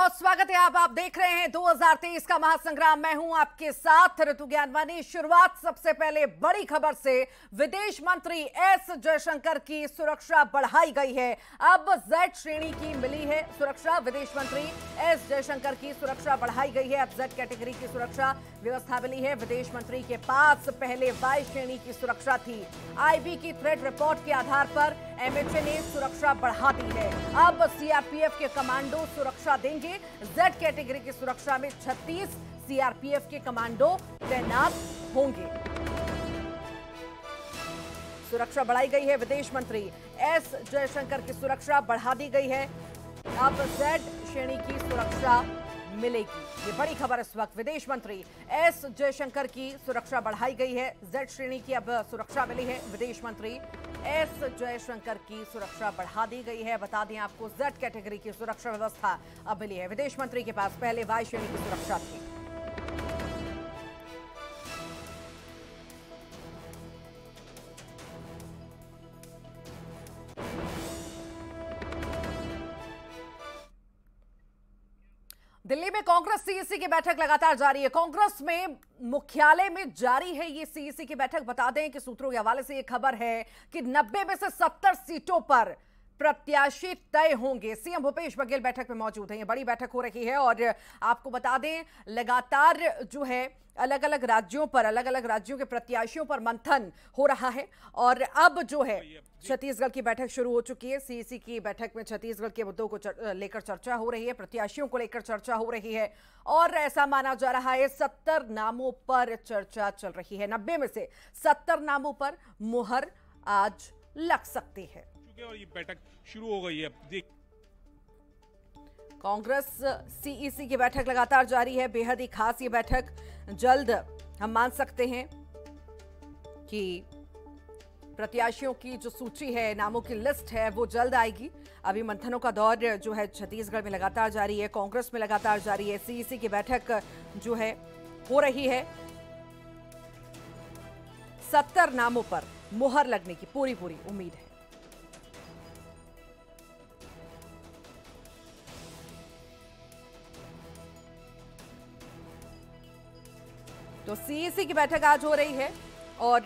बहुत स्वागत है। आप देख रहे हैं 2023 का महासंग्राम। मैं हूं आपके साथ ऋतु ज्ञानवानी। शुरुआत सबसे पहले बड़ी खबर से। विदेश मंत्री एस जयशंकर की सुरक्षा बढ़ाई गई है। अब जेड श्रेणी की मिली है सुरक्षा। विदेश मंत्री एस जयशंकर की सुरक्षा बढ़ाई गई है। अब जेड कैटेगरी की सुरक्षा व्यवस्था मिली है। विदेश मंत्री के पास पहले वाई श्रेणी की सुरक्षा थी। आईबी की थ्रेट रिपोर्ट के आधार पर एमएचए ने सुरक्षा बढ़ा दी है। अब सीआरपीएफ के कमांडो सुरक्षा देंगे। जेड कैटेगरी की सुरक्षा में 36 सीआरपीएफ के कमांडो तैनात होंगे। सुरक्षा बढ़ाई गई है। विदेश मंत्री एस जयशंकर की सुरक्षा बढ़ा दी गई है। अब जेड श्रेणी की सुरक्षा मिलेगी। ये बड़ी खबर इस वक्त। विदेश मंत्री एस जयशंकर की सुरक्षा बढ़ाई गई है। जेड श्रेणी की अब सुरक्षा मिली है। विदेश मंत्री एस जयशंकर की सुरक्षा बढ़ा दी गई है। बता दें आपको, जेड कैटेगरी की सुरक्षा व्यवस्था अब मिली है। विदेश मंत्री के पास पहले वाई श्रेणी की सुरक्षा थी। दिल्ली में कांग्रेस सीईसी की बैठक लगातार जारी है। कांग्रेस में मुख्यालय में जारी है ये सीईसी की बैठक। बता दें कि सूत्रों के हवाले से ये खबर है कि 90 में से 70 सीटों पर प्रत्याशी तय होंगे। सीएम भूपेश बघेल बैठक में मौजूद हैं। ये बड़ी बैठक हो रही है और आपको बता दें, लगातार जो है अलग अलग राज्यों के प्रत्याशियों पर मंथन हो रहा है। और अब जो है छत्तीसगढ़ की बैठक शुरू हो चुकी है। सीईसी की बैठक में छत्तीसगढ़ के मुद्दों को लेकर चर्चा हो रही है, प्रत्याशियों को लेकर चर्चा हो रही है और ऐसा माना जा रहा है 70 नामों पर चर्चा चल रही है। 90 में से 70 नामों पर मुहर आज लग सकती है और ये बैठक शुरू हो गई है। कांग्रेस सीईसी की बैठक लगातार जारी है। बेहद ही खास ये बैठक। जल्द हम मान सकते हैं कि प्रत्याशियों की जो सूची है, नामों की लिस्ट है, वो जल्द आएगी। अभी मंथनों का दौर जो है छत्तीसगढ़ में लगातार जारी है, कांग्रेस में लगातार जारी है। सीईसी की बैठक जो है हो रही है। 70 नामों पर मुहर लगने की पूरी उम्मीद है। तो सीईसी की बैठक आज हो रही है और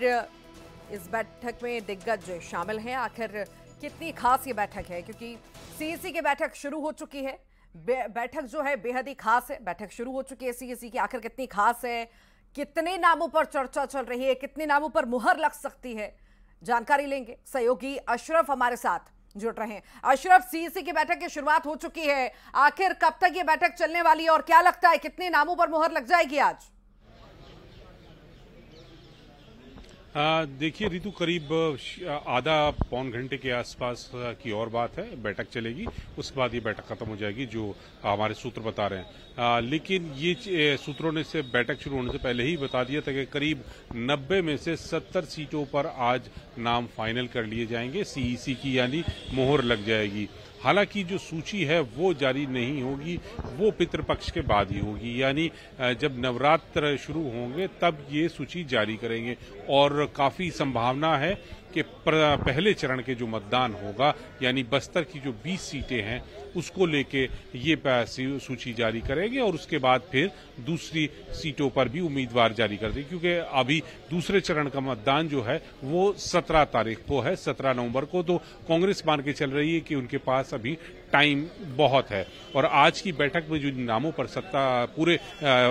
इस बैठक में दिग्गज शामिल हैं। आखिर कितनी खास ये बैठक है, क्योंकि सीईसी की बैठक शुरू हो चुकी है। बैठक जो है बेहद ही खास है। बैठक शुरू हो चुकी है सीईसी की। आखिर कितनी खास है, कितने नामों पर चर्चा चल रही है, कितने नामों पर मुहर लग सकती है, जानकारी लेंगे। सहयोगी अशरफ हमारे साथ जुड़ रहे हैं। अशरफ, सीईसी की बैठक की शुरुआत हो चुकी है। आखिर कब तक ये बैठक चलने वाली है और क्या लगता है कितने नामों पर मुहर लग जाएगी आज? देखिए ऋतु, करीब आधा पौन घंटे के आसपास की और बात है। बैठक चलेगी, उसके बाद ये बैठक खत्म हो जाएगी, जो हमारे सूत्र बता रहे हैं। लेकिन ये सूत्रों ने से बैठक शुरू होने से पहले ही बता दिया था कि करीब 90 में से 70 सीटों पर आज नाम फाइनल कर लिए जाएंगे। सीईसी की यानी मोहर लग जाएगी। हालांकि जो सूची है वो जारी नहीं होगी, वो पितृपक्ष के बाद ही होगी, यानी जब नवरात्र शुरू होंगे तब ये सूची जारी करेंगे। और काफी संभावना है कि पहले चरण के जो मतदान होगा, यानी बस्तर की जो 20 सीटें हैं, उसको लेके ये सूची जारी करेंगे और उसके बाद फिर दूसरी सीटों पर भी उम्मीदवार जारी कर देंगे, क्योंकि अभी दूसरे चरण का मतदान जो है वो 17 तारीख को है, 17 नवंबर को। तो कांग्रेस मान के चल रही है कि उनके पास अभी टाइम बहुत है। और आज की बैठक में जो नामों पर पूरे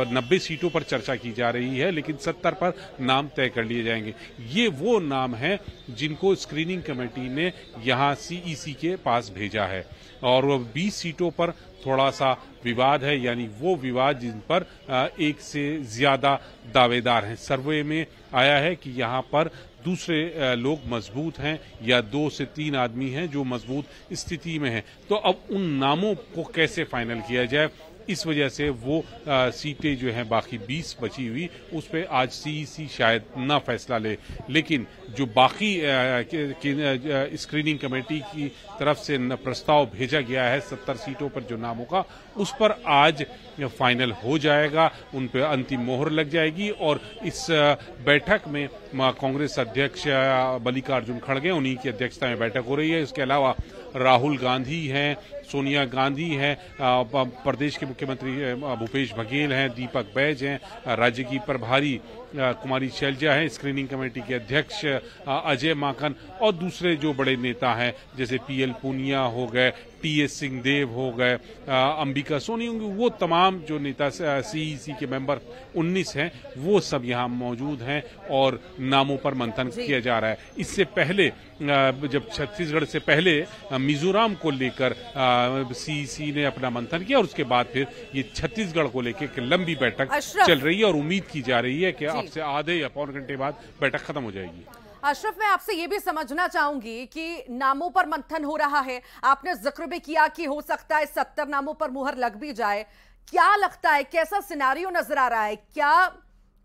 90 सीटों पर चर्चा की जा रही है, लेकिन 70 पर नाम तय कर लिए जाएंगे। ये वो नाम है जिनको स्क्रीनिंग कमेटी ने यहां सीईसी के पास भेजा है। और 20 सीटों पर थोड़ा सा विवाद है, यानी वो विवाद जिन पर एक से ज्यादा दावेदार हैं। सर्वे में आया है कि यहां पर दूसरे लोग मजबूत हैं या 2 से 3 आदमी हैं जो मजबूत स्थिति में हैं। तो अब उन नामों को कैसे फाइनल किया जाए, इस वजह से वो सीटें जो हैं बाकी 20 बची हुई, उस पर आज सीईसी शायद ना फैसला ले। लेकिन जो बाकी स्क्रीनिंग कमेटी की तरफ से प्रस्ताव भेजा गया है 70 सीटों पर जो नामों का, उस पर आज फाइनल हो जाएगा, उन पर अंतिम मोहर लग जाएगी। और इस बैठक में कांग्रेस अध्यक्ष मल्लिकार्जुन खड़गे, उन्हीं की अध्यक्षता में बैठक हो रही है। इसके अलावा राहुल गांधी हैं, सोनिया गांधी हैं, प्रदेश के मुख्यमंत्री भूपेश बघेल हैं, दीपक बैज हैं, राज्य की प्रभारी कुमारी शैलजा है, स्क्रीनिंग कमेटी के अध्यक्ष अजय माकन और दूसरे जो बड़े नेता हैं जैसे पीएल पूनिया हो गए, टीएस सिंहदेव हो गए, अंबिका सोनी होंगे, वो तमाम जो नेता सीईसी के मेंबर 19 हैं वो सब यहाँ मौजूद हैं और नामों पर मंथन किया जा रहा है। इससे पहले जब छत्तीसगढ़ से पहले मिजोरम को लेकर सीईसी ने अपना मंथन किया और उसके बाद फिर ये छत्तीसगढ़ को लेकर एक लंबी बैठक चल रही है और उम्मीद की जा रही है कि अब से आधे या पौन घंटे बाद बैठक खत्म हो जाएगी। अशरफ, मैं आपसे ये भी समझना चाहूंगी कि नामों पर मंथन हो रहा है, आपने जिक्र भी किया कि हो सकता है 70 नामों पर मुहर लग भी जाए। क्या लगता है, कैसा सिनेरियो नजर आ रहा है? क्या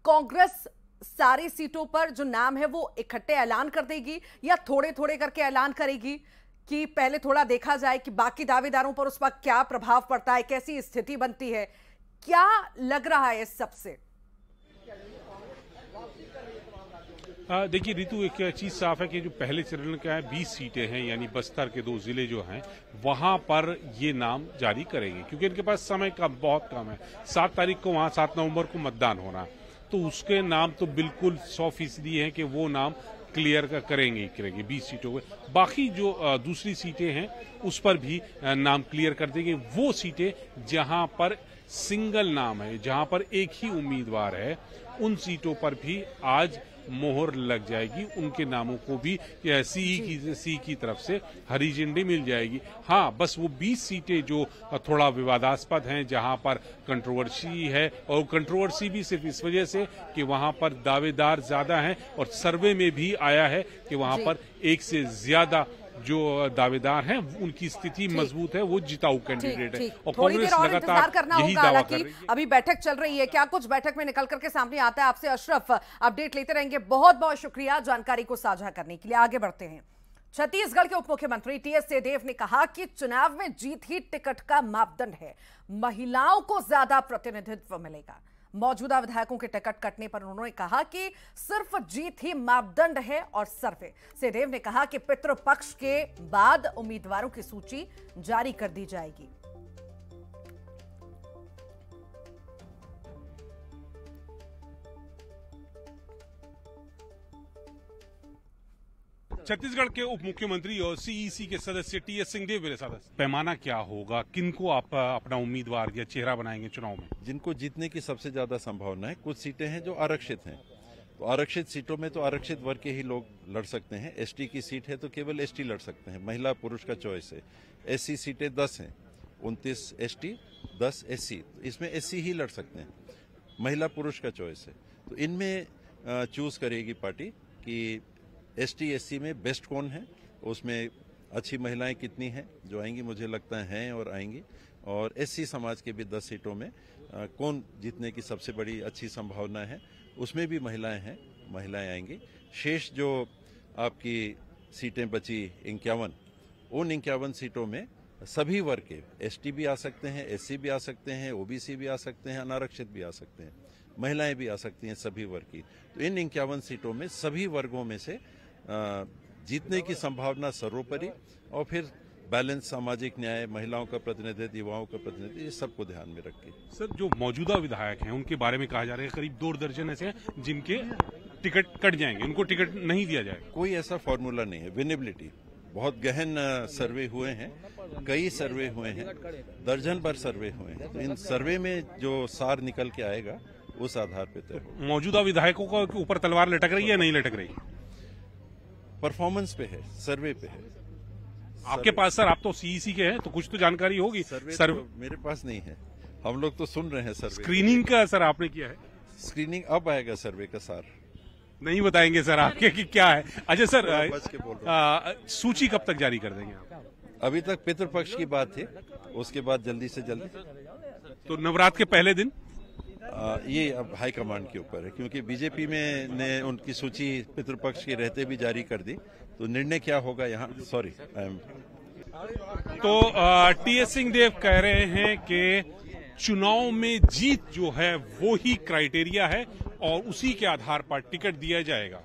कांग्रेस सारी सीटों पर जो नाम है वो इकट्ठे ऐलान कर देगी या थोड़े थोड़े करके ऐलान करेगी कि पहले थोड़ा देखा जाए कि बाकी दावेदारों पर उस पर क्या प्रभाव पड़ता है, कैसी स्थिति बनती है? क्या लग रहा है इस सबसे? देखिए रितु, एक चीज साफ है कि जो पहले चरण का है 20 सीटें हैं, यानी बस्तर के 2 जिले जो हैं वहां पर ये नाम जारी करेंगे क्योंकि इनके पास समय का बहुत कम है। 7 तारीख को वहां 7 नवंबर को मतदान होना है, तो उसके नाम तो बिल्कुल 100% है कि वो नाम क्लियर करेंगे 20 सीटों पे। बाकी जो दूसरी सीटें हैं उस पर भी नाम क्लियर कर देंगे। वो सीटें जहां पर सिंगल नाम है, जहां पर एक ही उम्मीदवार है, उन सीटों पर भी आज मोहर लग जाएगी। उनके नामों को भी सी की तरफ से हरी झंडी मिल जाएगी। हाँ, बस वो 20 सीटें जो थोड़ा विवादास्पद हैं, जहां पर कंट्रोवर्सी है, और कंट्रोवर्सी भी सिर्फ इस वजह से कि वहां पर दावेदार ज्यादा हैं और सर्वे में भी आया है कि वहां पर एक से ज्यादा जो दावेदार हैं उनकी स्थिति मजबूत है, वो जिताऊ कैंडिडेट है। और कांग्रेस लगातार यही दावा कर रही है। अभी बैठक चल रही है, क्या कुछ बैठक में निकल करके सामने आता है? आपसे अशरफ अपडेट लेते रहेंगे। बहुत बहुत शुक्रिया जानकारी को साझा करने के लिए। आगे बढ़ते हैं। छत्तीसगढ़ के उप मुख्यमंत्री टीएस सिंहदेव ने कहा कि चुनाव में जीत ही टिकट का मापदंड है, महिलाओं को ज्यादा प्रतिनिधित्व मिलेगा। मौजूदा विधायकों के टिकट कटने पर उन्होंने कहा कि सिर्फ जीत ही मापदंड है और सर्वे। सिंहदेव ने कहा कि पितृपक्ष के बाद उम्मीदवारों की सूची जारी कर दी जाएगी। छत्तीसगढ़ के उप मुख्यमंत्री और सीईसी के सदस्य टीएस सिंहदेव मेरे साथ। पैमाना क्या होगा, किनको आप अपना उम्मीदवार या चेहरा बनाएंगे चुनाव में? जिनको जीतने की सबसे ज्यादा संभावना है। कुछ सीटें हैं जो आरक्षित हैं, तो आरक्षित सीटों में तो आरक्षित वर्ग के ही लोग लड़ सकते हैं। एसटी की सीट है तो केवल एसटी लड़ सकते हैं, महिला पुरुष का चॉइस है। एससी सीटें 10 हैं, 29 एसटी 10 एससी, इसमें एससी ही लड़ सकते हैं, महिला पुरुष का चॉइस है। तो इनमें चूज करेगी पार्टी कि एसटी एससी में बेस्ट कौन है, उसमें अच्छी महिलाएं कितनी हैं जो आएंगी, मुझे लगता है और आएंगी। और एससी समाज के भी 10 सीटों में कौन जीतने की सबसे बड़ी अच्छी संभावना है, उसमें भी महिलाएं हैं, महिलाएं आएंगी। शेष जो आपकी सीटें बची 51, उन 51 सीटों में सभी वर्ग के एसटी भी आ सकते हैं, एससी भी आ सकते हैं, ओबीसी भी आ सकते हैं, अनारक्षित भी आ सकते हैं, महिलाएं भी आ सकती हैं, सभी वर्ग की। तो इन 51 सीटों में सभी वर्गों में से जीतने की संभावना सर्वोपरि, और फिर बैलेंस, सामाजिक न्याय, महिलाओं का प्रतिनिधित्व, युवाओं का प्रतिनिधित्व, ये सबको ध्यान में रख के। सर, जो मौजूदा विधायक हैं उनके बारे में कहा जा रहा है करीब 2 दर्जन ऐसे हैं जिनके टिकट कट जाएंगे, उनको टिकट नहीं दिया जाएगा। कोई ऐसा फॉर्मूला नहीं है। विनेबिलिटी बहुत गहन सर्वे हुए हैं, कई सर्वे हुए हैं, दर्जन भर सर्वे हुए हैं। तो इन सर्वे में जो सार निकल के आएगा उस आधार पर तय होगा। मौजूदा विधायकों के ऊपर तलवार लटक रही है या नहीं लटक रही? परफॉर्मेंस पे है, सर्वे पे है। आपके पास सर, आप तो सीईसी के हैं तो कुछ तो जानकारी होगी। सर्वे तो मेरे पास नहीं है, हम लोग तो सुन रहे हैं सर्वे। स्क्रीनिंग का सर आपने किया है? स्क्रीनिंग अब आएगा, सर्वे का सार नहीं बताएंगे सर आपके कि क्या है। अच्छा सर, बच के बोल रहा हूं। सूची कब तक जारी कर देंगे आप? अभी तक पितृपक्ष की बात थी, उसके बाद जल्दी से जल्दी। तो नवरात्र के पहले दिन? ये अब हाईकमांड के ऊपर है, क्योंकि बीजेपी में ने उनकी सूची पितृपक्ष के रहते भी जारी कर दी, तो निर्णय क्या होगा यहाँ, सॉरी तो टीएस सिंहदेव कह रहे हैं कि चुनाव में जीत जो है वो ही क्राइटेरिया है और उसी के आधार पर टिकट दिया जाएगा।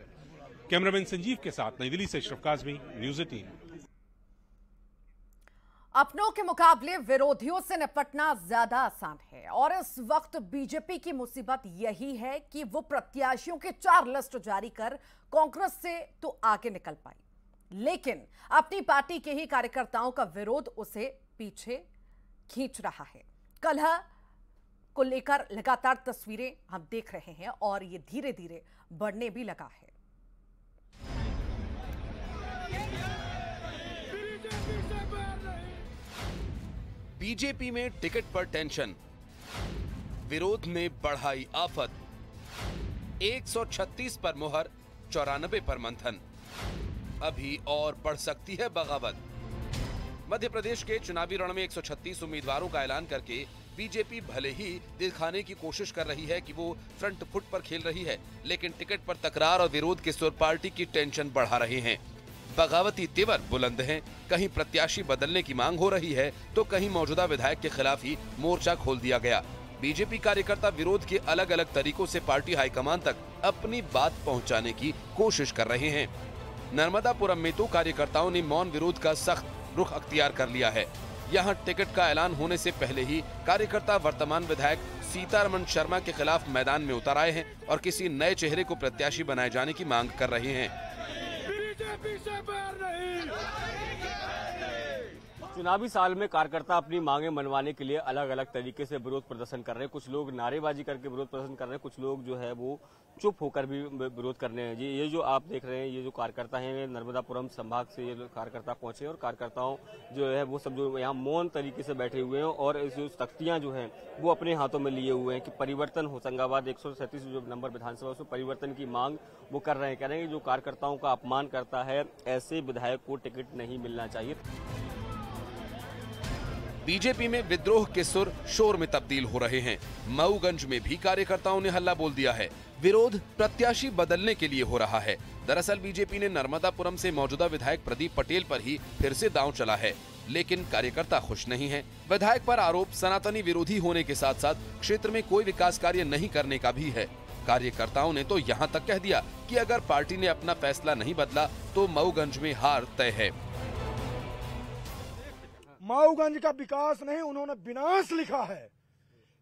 कैमरामैन संजीव के साथ नई दिल्ली से अशरफ काज़मी, न्यूज़ 18। अपनों के मुकाबले विरोधियों से निपटना ज्यादा आसान है और इस वक्त बीजेपी की मुसीबत यही है कि वो प्रत्याशियों के 4 लिस्ट जारी कर कांग्रेस से तो आगे निकल पाई, लेकिन अपनी पार्टी के ही कार्यकर्ताओं का विरोध उसे पीछे खींच रहा है। कलह को लेकर लगातार तस्वीरें हम देख रहे हैं और ये धीरे धीरे बढ़ने भी लगा है। बीजेपी में टिकट पर टेंशन, विरोध ने बढ़ाई आफत, 136 पर मुहर, 94 पर मंथन, अभी और बढ़ सकती है बगावत। मध्य प्रदेश के चुनावी रण में 136 उम्मीदवारों का ऐलान करके बीजेपी भले ही दिखाने की कोशिश कर रही है कि वो फ्रंट फुट पर खेल रही है, लेकिन टिकट पर तकरार और विरोध के सुर पार्टी की टेंशन बढ़ा रहे हैं। बगावती तेवर बुलंद हैं, कहीं प्रत्याशी बदलने की मांग हो रही है तो कहीं मौजूदा विधायक के खिलाफ ही मोर्चा खोल दिया गया। बीजेपी कार्यकर्ता विरोध के अलग अलग तरीकों से पार्टी हाईकमान तक अपनी बात पहुंचाने की कोशिश कर रहे हैं। नर्मदापुरम में तो कार्यकर्ताओं ने मौन विरोध का सख्त रुख अख्तियार कर लिया है। यहाँ टिकट का ऐलान होने से पहले ही कार्यकर्ता वर्तमान विधायक सीतारमण शर्मा के खिलाफ मैदान में उतर आए हैं और किसी नए चेहरे को प्रत्याशी बनाए जाने की मांग कर रहे हैं। चुनावी साल में कार्यकर्ता अपनी मांगे मनवाने के लिए अलग अलग तरीके से विरोध प्रदर्शन कर रहे हैं। कुछ लोग नारेबाजी करके विरोध प्रदर्शन कर रहे हैं, कुछ लोग जो है वो चुप होकर भी विरोध कर रहे हैं। ये जो आप देख रहे हैं, ये जो कार्यकर्ता हैं नर्मदापुरम संभाग से ये कार्यकर्ता पहुंचे और कार्यकर्ताओं जो है वो सब जो यहाँ मौन तरीके से बैठे हुए हैं और जो तख्तियां जो हैं वो अपने हाथों में लिए हुए हैं कि परिवर्तन होशंगाबाद 137 जो नंबर विधानसभा उसमें परिवर्तन की मांग वो कर रहे हैं। कह रहे हैं कि जो कार्यकर्ताओं का अपमान करता है ऐसे विधायक को टिकट नहीं मिलना चाहिए। बीजेपी में विद्रोह के सुर शोर में तब्दील हो रहे हैं। मऊगंज में भी कार्यकर्ताओं ने हल्ला बोल दिया है। विरोध प्रत्याशी बदलने के लिए हो रहा है। दरअसल बीजेपी ने नर्मदापुरम से मौजूदा विधायक प्रदीप पटेल पर ही फिर से दांव चला है, लेकिन कार्यकर्ता खुश नहीं है। विधायक पर आरोप सनातनी विरोधी होने के साथ साथ क्षेत्र में कोई विकास कार्य नहीं करने का भी है। कार्यकर्ताओं ने तो यहाँ तक कह दिया कि अगर पार्टी ने अपना फैसला नहीं बदला तो मऊगंज में हार तय है। मऊगंज का विकास नहीं, उन्होंने विनाश लिखा है।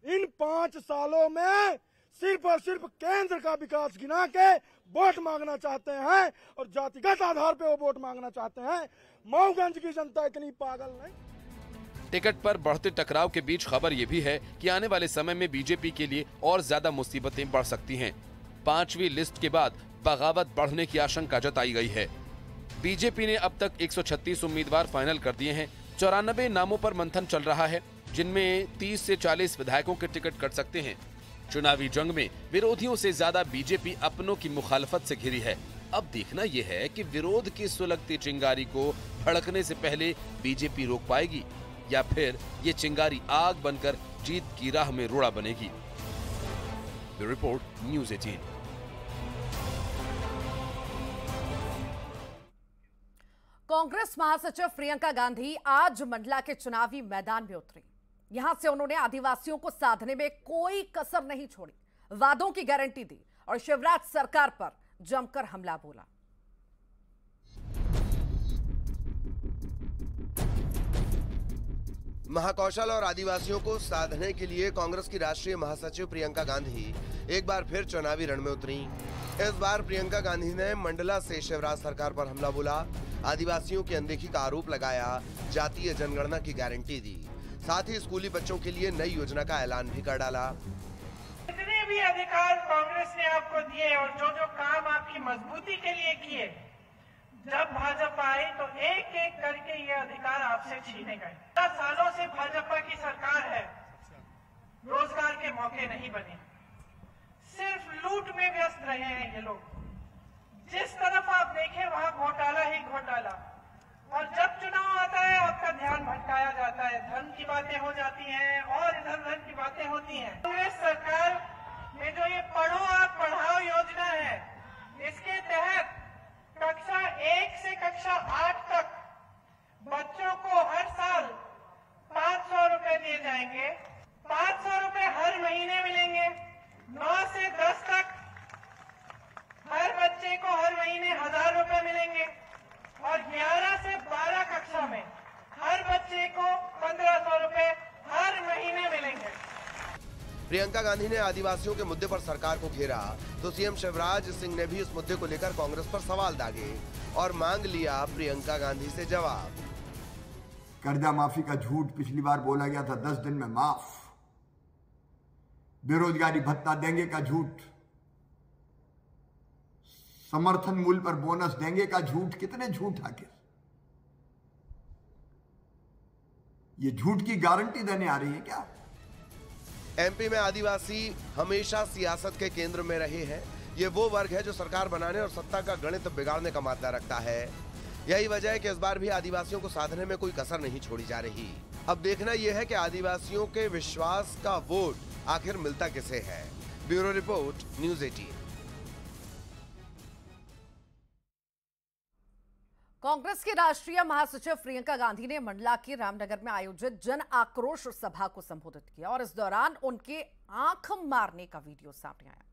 इन 5 सालों में सिर्फ और सिर्फ केंद्र का विकास गिना के वोट मांगना चाहते हैं और जातिगत आधार पे वो वोट मांगना चाहते हैं। मऊगंज की जनता इतनी पागल नहीं। टिकट पर बढ़ते टकराव के बीच खबर ये भी है कि आने वाले समय में बीजेपी के लिए और ज्यादा मुसीबतें बढ़ सकती हैं। 5वीं लिस्ट के बाद बगावत बढ़ने की आशंका जताई गई है। बीजेपी ने अब तक 136 उम्मीदवार फाइनल कर दिए हैं। 94 नामों पर मंथन चल रहा है, जिनमें 30 से 40 विधायकों के टिकट कट सकते हैं। चुनावी जंग में विरोधियों से ज्यादा बीजेपी अपनों की मुखालफत से घिरी है। अब देखना यह है कि विरोध की सुलगती चिंगारी को भड़कने से पहले बीजेपी रोक पाएगी या फिर ये चिंगारी आग बनकर जीत की राह में रोड़ा बनेगी। Bureau report, news 18। कांग्रेस महासचिव प्रियंका गांधी आज मंडला के चुनावी मैदान में उतरी। यहां से उन्होंने आदिवासियों को साधने में कोई कसर नहीं छोड़ी, वादों की गारंटी दी और शिवराज सरकार पर जमकर हमला बोला। महाकौशल और आदिवासियों को साधने के लिए कांग्रेस की राष्ट्रीय महासचिव प्रियंका गांधी एक बार फिर चुनावी रण में उतरी। इस बार प्रियंका गांधी ने मंडला से शिवराज सरकार पर हमला बोला, आदिवासियों की अनदेखी का आरोप लगाया, जातीय जनगणना की गारंटी दी, साथ ही स्कूली बच्चों के लिए नई योजना का ऐलान भी कर डाला। जितने भी अधिकार कांग्रेस ने आपको दिए और जो जो काम आपकी मजबूती के लिए किए, जब भाजपा आई तो एक एक करके ये अधिकार आपसे छीने गए। 10 सालों से भाजपा की सरकार है, रोजगार के मौके नहीं बने, सिर्फ लूट में व्यस्त रहे हैं ये लोग। जिस तरफ आप देखें वहां घोटाला ही घोटाला, और जब चुनाव आता है आपका ध्यान भटकाया जाता है, धन की बातें हो जाती हैं और इधर उधर की बातें होती हैं। कांग्रेस सरकार में जो ये पढ़ो आप पढ़ाओ योजना है, इसके तहत कक्षा 1 से कक्षा 8 तक बच्चों को हर साल 500 रुपए दिए जाएंगे। 500 रुपए हर महीने मिलेंगे। 9 से 10 तक हर बच्चे को हर महीने 1000 रुपए मिलेंगे और 11 से 12 कक्षा में हर बच्चे को प्रियंका गांधी ने आदिवासियों के मुद्दे पर सरकार को घेरा तो सीएम शिवराज सिंह ने भी इस मुद्दे को लेकर कांग्रेस पर सवाल दागे और मांग लिया प्रियंका गांधी से जवाब। कर्जा माफी का झूठ पिछली बार बोला गया था 10 दिन में माफ, बेरोजगारी भत्ता देंगे का झूठ, समर्थन मूल्य पर बोनस देंगे का झूठ, कितने झूठ आखिर? ये झूठ की गारंटी देने आ रही है क्या? एमपी में आदिवासी हमेशा सियासत के केंद्र में रहे हैं। ये वो वर्ग है जो सरकार बनाने और सत्ता का गणित बिगाड़ने का मामला रखता है। यही वजह है कि इस बार भी आदिवासियों को साधने में कोई कसर नहीं छोड़ी जा रही। अब देखना यह है कि आदिवासियों के विश्वास का वोट आखिर मिलता किसे है। Bureau report, news 18। कांग्रेस की राष्ट्रीय महासचिव प्रियंका गांधी ने मंडला के रामनगर में आयोजित जन आक्रोश सभा को संबोधित किया और इस दौरान उनके आंख मारने का वीडियो सामने आया।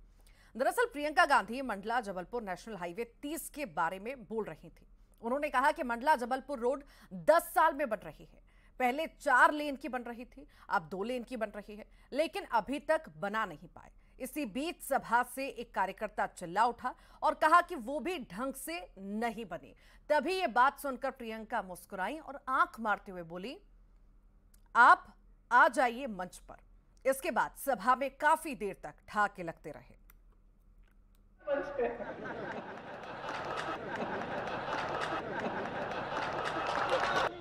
दरअसल प्रियंका गांधी मंडला जबलपुर नेशनल हाईवे 30 के बारे में बोल रही थी। उन्होंने कहा कि मंडला जबलपुर रोड 10 साल में बन रही है। पहले 4 लेन की बन रही थी, अब 2 लेन की बन रही है, लेकिन अभी तक बना नहीं पाए। इसी बीच सभा से एक कार्यकर्ता चिल्ला उठा और कहा कि वो भी ढंग से नहीं बनी। तभी ये बात सुनकर प्रियंका मुस्कुराई और आंख मारते हुए बोली, आप आ जाइए मंच पर। इसके बाद सभा में काफी देर तक ठहाके लगते रहे।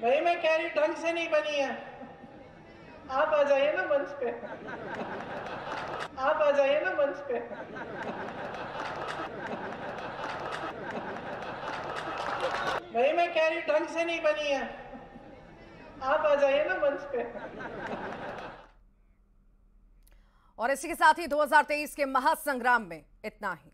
भाई मैं कह रही ढंग से नहीं बनी है, आप आ जाइए ना मंच पे, आप आ जाइए ना मंच पे। भाई मैं कह रही ढंग से नहीं बनी है, आप आ जाइए ना मंच पे। और इसी के साथ ही 2023 के महासंग्राम में इतना ही।